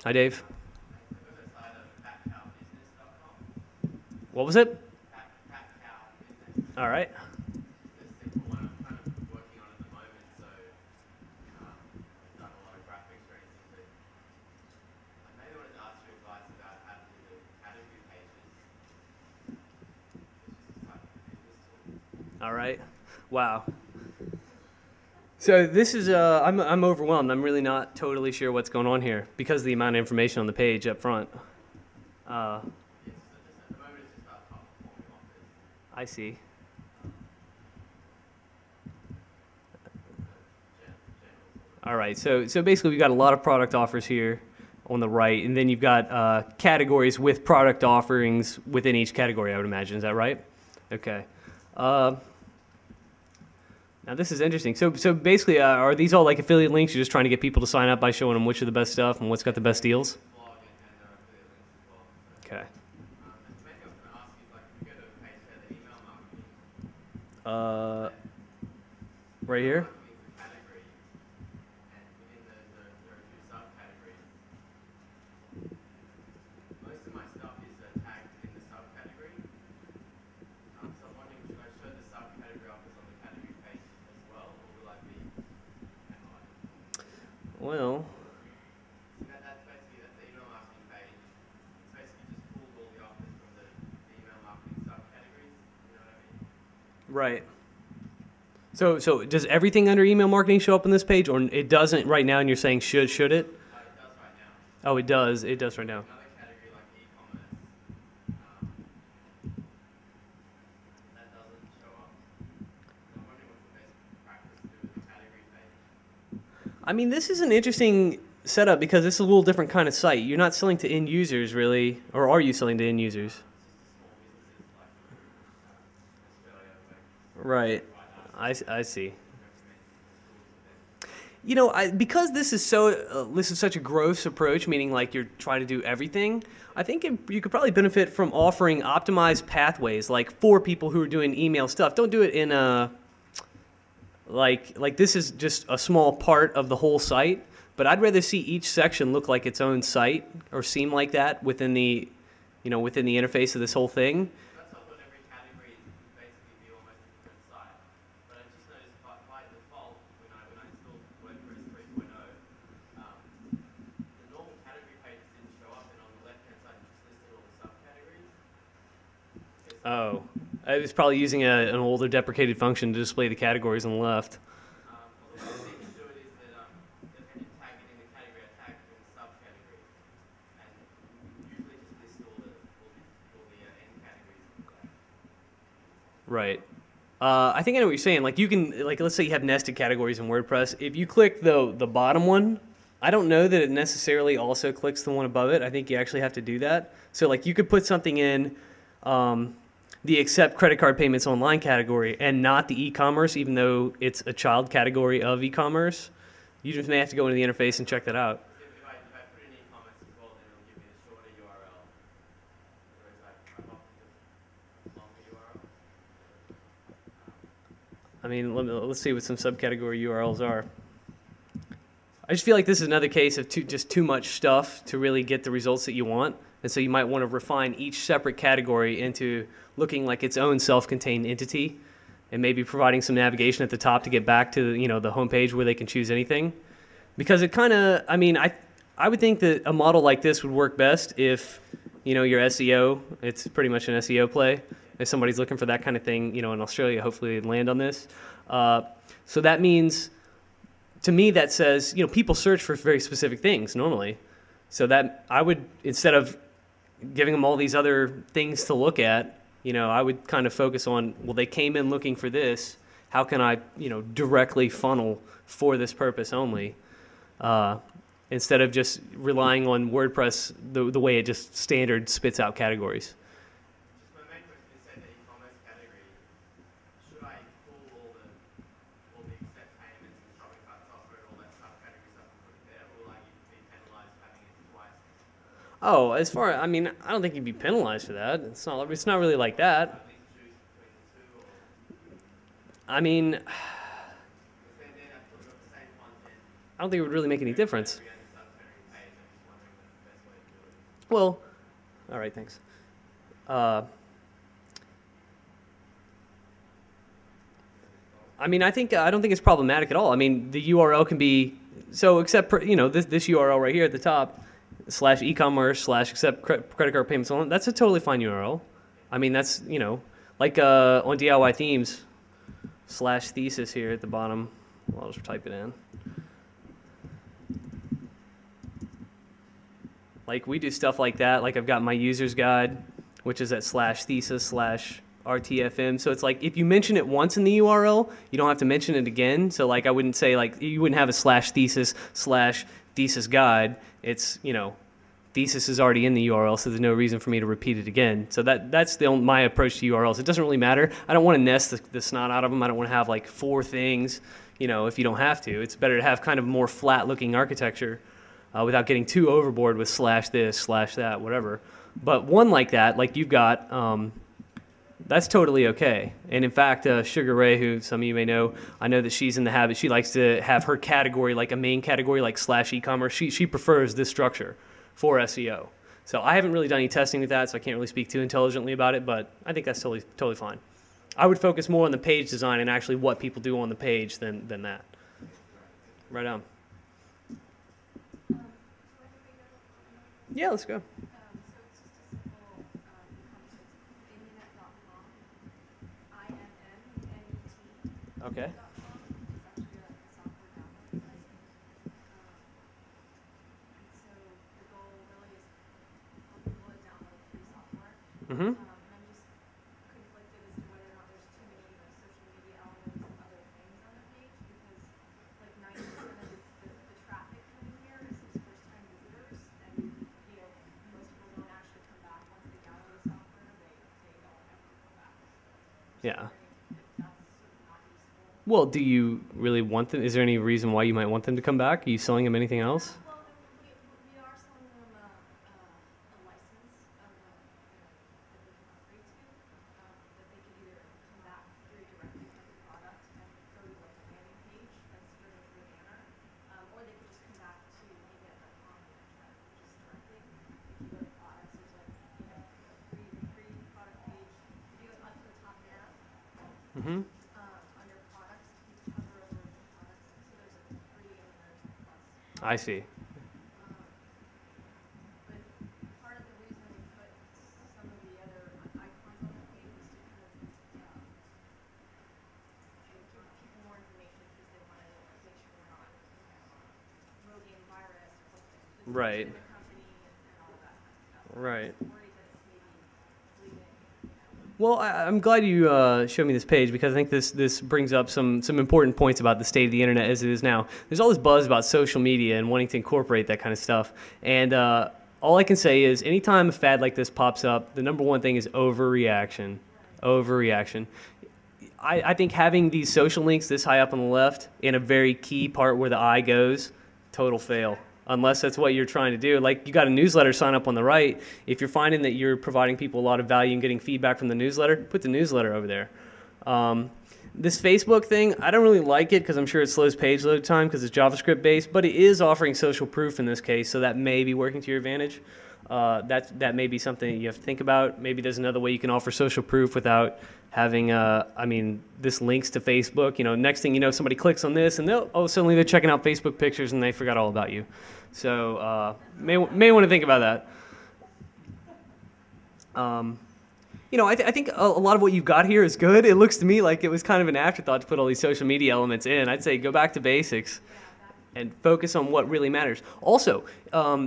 Hi, Dave. What was it? All right. All right. Wow. So this is, I'm overwhelmed. I'm really not totally sure what's going on here because of the amount of information on the page up front. I see. All right. So basically we've got a lot of product offers here on the right, and then you've got categories with product offerings within each category, I would imagine. Is that right? Okay. Now this is interesting. So basically, are these all like affiliate links? You're just trying to get people to sign up by showing them which are the best stuff and what's got the best deals? Okay. Right here? Well, that's the email marketing page. It's basically just pulled all the offers from the email marketing subcategories. You know what I mean? right. So does everything under email marketing show up on this page, or it doesn't right now? And you're saying should it? It does right now. Oh, it does. It does right now. Another category like e-commerce, that doesn't show up. I'm wondering what's the best practice to do with the category page. I mean, this is an interesting setup because it's a little different kind of site. You're not selling to end users, really, or are you selling to end users? Right. I see. Because this is such a gross approach, meaning like you're trying to do everything. I think you could probably benefit from offering optimized pathways, like for people who are doing email stuff. Don't do it in a like this is just a small part of the whole site. But I'd rather see each section look like its own site or seem like that within the interface of this whole thing. Oh, I was probably using an older deprecated function to display the categories on the left. Right. I think I know what you're saying. Like you can, let's say you have nested categories in WordPress. If you click the bottom one, I don't know that it necessarily also clicks the one above it. I think you actually have to do that. So like you could put something in the accept credit card payments online category and not the e-commerce, even though it's a child category of e-commerce. You just may have to go into the interface and check that out. If I put in e-commerce as well, then it'll give me the shorter URL. Whereas I've opted for longer URL. I mean, let's see what some subcategory URLs are. I just feel like this is another case of just too much stuff to really get the results that you want. And so you might want to refine each separate category into looking like its own self-contained entity and maybe providing some navigation at the top to get back to the home page where they can choose anything. Because it kind of, I would think that a model like this would work best if, your SEO, it's pretty much an SEO play. If somebody's looking for that kind of thing, in Australia, hopefully they'd land on this. So that means to me, that says, people search for very specific things normally. So that I would, instead of giving them all these other things to look at, I would kind of focus on, well, they came in looking for this. How can I, directly funnel for this purpose only? Instead of just relying on WordPress the way it just standard spits out categories. My main question is, say the e-commerce category, should I pull all the accept payments and shopping cart software and all that subcategories up and put it there, or will I be penalized having it twice? Oh, I don't think you'd be penalized for that. It's not really like that. I mean, I don't think it would really make any difference. Well, all right, thanks. I don't think it's problematic at all. I mean, the URL can be except for, this URL right here at the top /e-commerce /accept credit card payments. That's a totally fine URL. I mean, that's like on DIYthemes /thesis here at the bottom. Well, I'll just type it in. Like we do stuff like that. Like I've got my user's guide, which is at /thesis/RTFM. So it's like if you mention it once in the URL, you don't have to mention it again. So like I wouldn't say you wouldn't have a /thesis/thesis guide. It's thesis is already in the URL, so there's no reason for me to repeat it again. So that's my approach to URLs. It doesn't really matter. I don't want to nest the snot out of them. I don't want to have like 4 things. If you don't have to, it's better to have kind of more flat-looking architecture. Without getting too overboard with /this/that, whatever. But one like that, like you've got, that's totally okay. And in fact, Sugar Ray, who some of you may know, I know that she's in the habit, she likes to have her category, like a main category, like /e-commerce. She prefers this structure for SEO. So I haven't really done any testing with that, so I can't really speak too intelligently about it, but I think that's totally fine. I would focus more on the page design and actually what people do on the page than that. Right on. Yeah, let's go. So it's just a simple internet.com, INNET. Okay. It's actually a software download site. And so the goal really is for people to download free software. Mm-hmm. And I'm just conflicted as to whether or not there's too many social media elements and other things on the page, because like 90% of the traffic coming here is first-time visitors, and most people don't actually come back once they download the software. They don't ever come back. Yeah. That's sort of not useful. Well, do you really want them? Is there any reason why you might want them to come back? Are you selling them anything else? Well, we are selling them a license of that they can upgrade to, that they can either come back through directly to the product and go to like a landing page that's driven through a banner, or they could just come back to internet.com and try to purchase directly. If you go to products, there's like free product page. If you go up to the top there, Mm-hmm. under products, you hover over the products. So there's a free and there's a plus. I see. But part of the reason we put some of the other icons on the page is to kind of give people more information because they wanted to make sure we're not rogue virus or something. Right. The company and all that kind of stuff. Right. I'm worried that it's maybe leaving. Well, I'm glad you showed me this page because I think this brings up some important points about the state of the internet as it is now. There's all this buzz about social media and wanting to incorporate that kind of stuff. And all I can say is anytime a fad like this pops up, the number one thing is overreaction. Overreaction. I think having these social links this high up on the left in a very key part where the eye goes, total fail. Unless that's what you're trying to do. Like you got a newsletter sign up on the right. If you're finding that you're providing people a lot of value and getting feedback from the newsletter, put the newsletter over there. This Facebook thing, I don't really like it because I'm sure it slows page load time because it's JavaScript based, but it is offering social proof in this case, so that may be working to your advantage. That may be something that you have to think about. Maybe there's another way you can offer social proof without having, this links to Facebook. Next thing you know, somebody clicks on this and suddenly they're checking out Facebook pictures and they forgot all about you. So may want to think about that. I think a lot of what you've got here is good. It looks to me like it was kind of an afterthought to put all these social media elements in. I'd say go back to basics. and focus on what really matters. Also,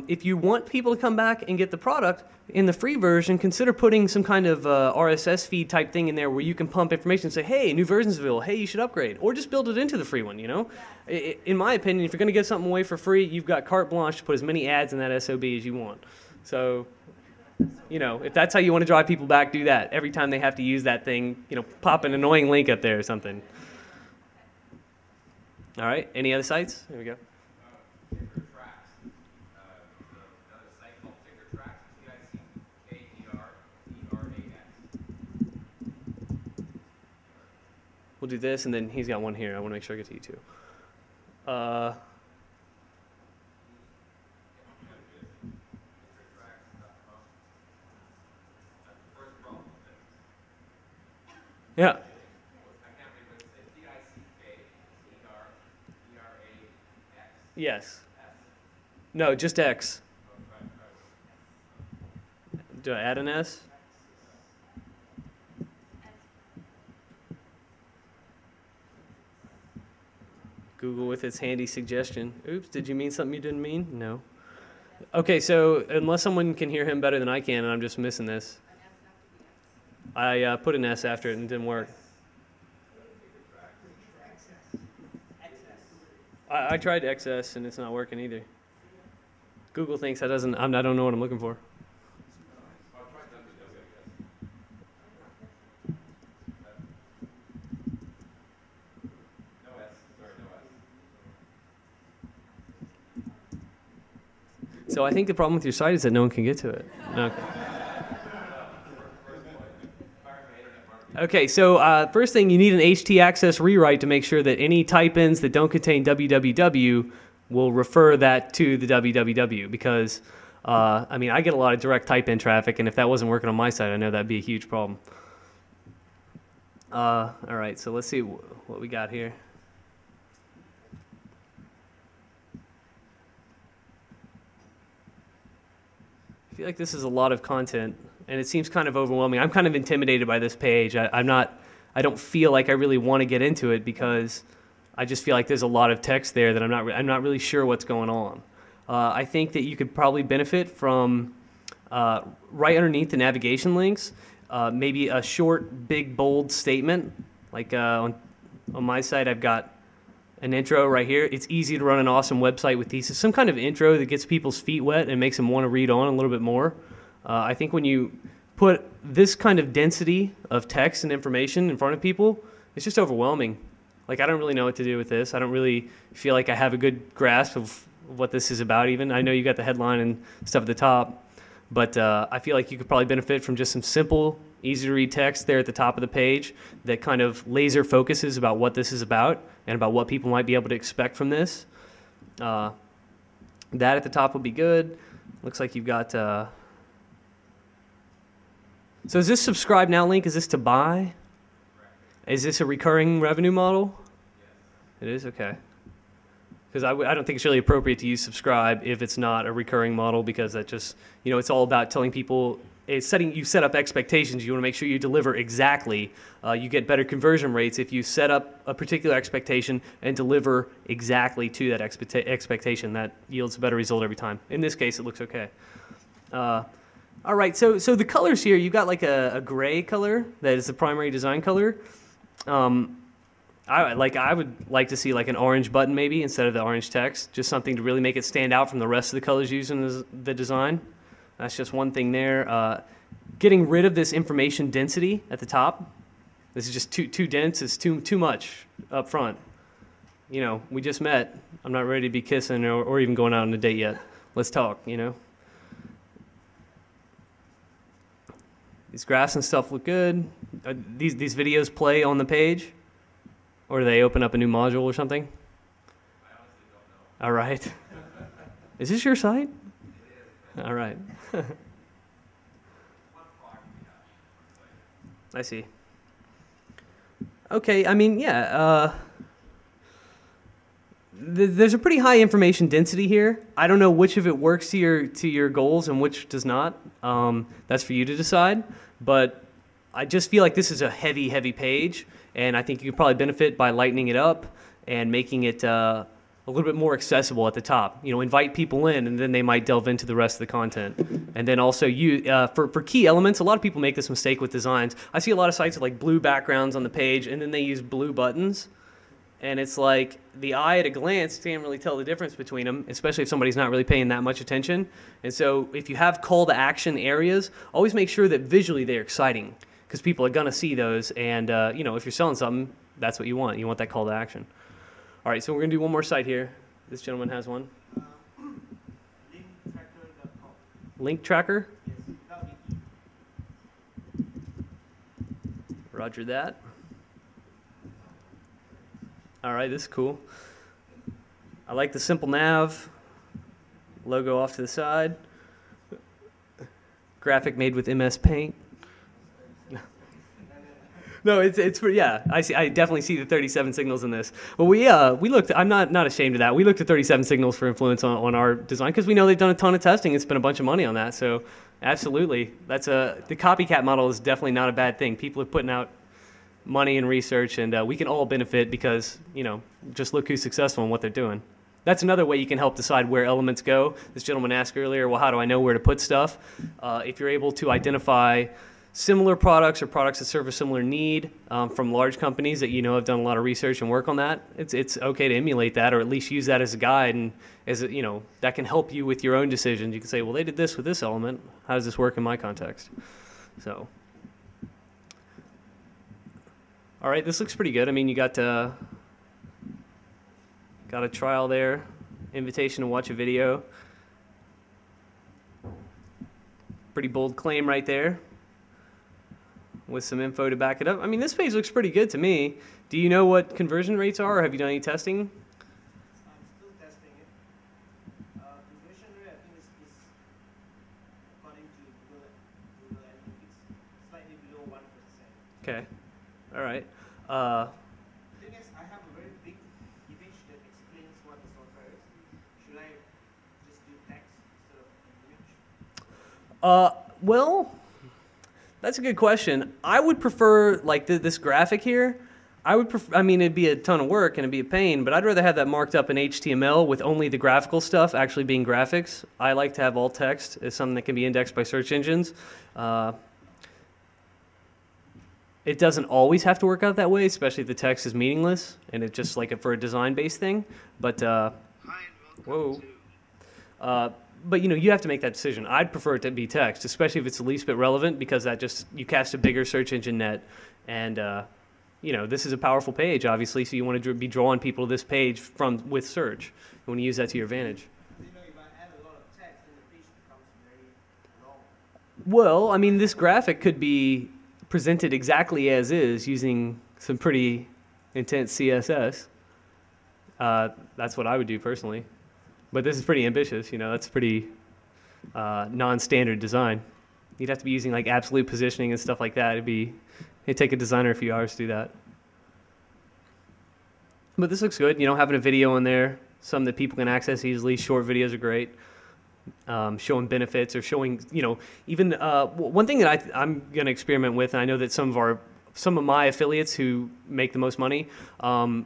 if you want people to come back and get the product, in the free version, consider putting some kind of RSS feed type thing in there where you can pump information and say, hey, new version's available, hey, you should upgrade, or just build it into the free one, you know? In my opinion, if you're going to give something away for free, you've got carte blanche to put as many ads in that SOB as you want. So, you know, if that's how you want to drive people back, do that. Every time they have to use that thing, you know, pop an annoying link up there or something. All right, any other sites? There we go. Ticker Tracks. Another site called Ticker Tracks. TICKERERAX. We'll do this, and then he's got one here. I want to make sure I get to you too. Yeah. Yes. No, just X. Do I add an S? Google with its handy suggestion. Oops, did you mean something you didn't mean? No. Okay, so unless someone can hear him better than I can and I'm just missing this, I put an S after it and it didn't work. I tried XS and it's not working either. Google thinks that doesn't, I don't know what I'm looking for. So I think the problem with your site is that no one can get to it. Okay. Okay, so first thing, you need an htaccess rewrite to make sure that any type-ins that don't contain www will refer that to the www, because, I mean, I get a lot of direct type-in traffic, and if that wasn't working on my site, I know that'd be a huge problem. All right, so let's see what we got here. I feel like this is a lot of content, and it seems kind of overwhelming. I'm kind of intimidated by this page. I don't feel like I really want to get into it because I just feel like there's a lot of text there that I'm not really sure what's going on. I think that you could probably benefit from right underneath the navigation links, maybe a short, big, bold statement. Like on my site, I've got an intro right here. It's easy to run an awesome website with thesis. Some kind of intro that gets people's feet wet and makes them want to read on a little bit more. I think when you put this kind of density of text and information in front of people, it's just overwhelming. Like, I don't really know what to do with this. I don't really feel like I have a good grasp of what this is about even. I know you got the headline and stuff at the top, but I feel like you could probably benefit from just some simple, easy to read text there at the top of the page that kind of laser focuses about what this is about and about what people might be able to expect from this. That at the top would be good. Looks like you've got... So is this subscribe now link, is this to buy? Is this a recurring revenue model? It is? Okay. Because I don't think it's really appropriate to use subscribe if it's not a recurring model, because that just, you know, it's all about telling people, you set up expectations. You want to make sure you deliver exactly. You get better conversion rates if you set up a particular expectation and deliver exactly to that expectation. That yields a better result every time. In this case, it looks okay. All right, so the colors here, you've got like a gray color that is the primary design color. I would like to see like an orange button maybe instead of the orange text, just something to really make it stand out from the rest of the colors used in the design. That's just one thing there. Getting rid of this information density at the top. This is just too dense. It's too much up front. You know, we just met. I'm not ready to be kissing or even going out on a date yet. Let's talk, you know. These graphs and stuff look good. These videos play on the page? Or do they open up a new module or something? I honestly don't know. All right. Is this your site? It is. All right. One product we have. I see. Okay, I mean, yeah. There's a pretty high information density here. I don't know which of it works to your goals and which does not. That's for you to decide. But I just feel like this is a heavy page, and I think you could probably benefit by lightening it up and making it a a little bit more accessible at the top. You know, invite people in, and then they might delve into the rest of the content. And then also for key elements, a lot of people make this mistake with designs. I see a lot of sites with like blue backgrounds on the page, and then they use blue buttons. And it's like the eye at a glance can't really tell the difference between them, especially if somebody's not really paying that much attention. And so if you have call to action areas, always make sure that visually they're exciting, because people are going to see those. And, you know, if you're selling something, that's what you want. You want that call to action. All right, so we're going to do one more site here. This gentleman has one. Linktracker.com. Link tracker? Yes, that'll be Roger that. All right, this is cool. I like the simple nav. Logo off to the side. Graphic made with MS Paint. No, it's yeah. I definitely see the 37 signals in this. Well, we looked. I'm not ashamed of that. We looked at 37 signals for influence on our design because we know they've done a ton of testing and spent a bunch of money on that. So absolutely, the copycat model is definitely not a bad thing. People are putting out money and research, and we can all benefit because, you know, just look who's successful in what they're doing. That's another way you can help decide where elements go. This gentleman asked earlier, well, how do I know where to put stuff? If you're able to identify similar products or products that serve a similar need from large companies that you know have done a lot of research and work on that, it's okay to emulate that, or at least use that as a guide, and as a, you know, that can help you with your own decisions. You can say, well, they did this with this element. How does this work in my context? So. All right, this looks pretty good. I mean, you got a trial there, invitation to watch a video. Pretty bold claim right there with some info to back it up. I mean, this page looks pretty good to me. Do you know what conversion rates are, or have you done any testing? I'm still testing it. Conversion rate, I think, is according to Google Analytics, slightly below 1%. Okay. All right. The thing is, I have a very big image that explains what the software is. Should I just do text instead of image? Well, that's a good question. I would prefer, like, this graphic here. I would prefer, I mean, it'd be a ton of work and it'd be a pain, but I'd rather have that marked up in HTML with only the graphical stuff actually being graphics. I like to have all text as something that can be indexed by search engines. It doesn't always have to work out that way, especially if the text is meaningless and it's just like for a design-based thing. But whoa. But you know, you have to make that decision. I'd prefer it to be text, especially if it's the least bit relevant, because that just, you cast a bigger search engine net. And you know, this is a powerful page, obviously, so you want to be drawing people to this page with search. You want to use that to your advantage. You know, if I add a lot of text, then the page becomes very long. Well, I mean, this graphic could be presented exactly as is using some pretty intense CSS. That's what I would do personally. But this is pretty ambitious, you know, that's pretty non-standard design. You'd have to be using like absolute positioning and stuff like that. It'd take a designer a few hours to do that. But this looks good, you know, having a video in there, something that people can access easily. Short videos are great. Showing benefits or showing, you know, even one thing that I'm going to experiment with, and I know that some of my affiliates who make the most money are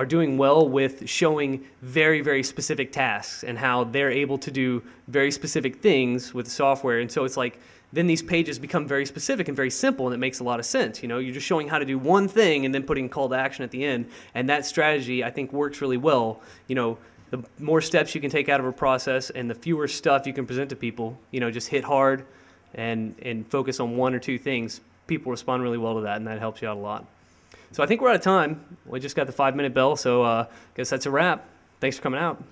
doing well with showing very, very specific tasks and how they're able to do very specific things with the software. And so it's like, then these pages become very specific and very simple, and it makes a lot of sense. You know, you're just showing how to do one thing and then putting call to action at the end. And that strategy, I think, works really well. You know, the more steps you can take out of a process and the fewer stuff you can present to people, you know, just hit hard and focus on one or two things. People respond really well to that, and that helps you out a lot. So I think we're out of time. We just got the 5-minute bell, so I guess that's a wrap. Thanks for coming out.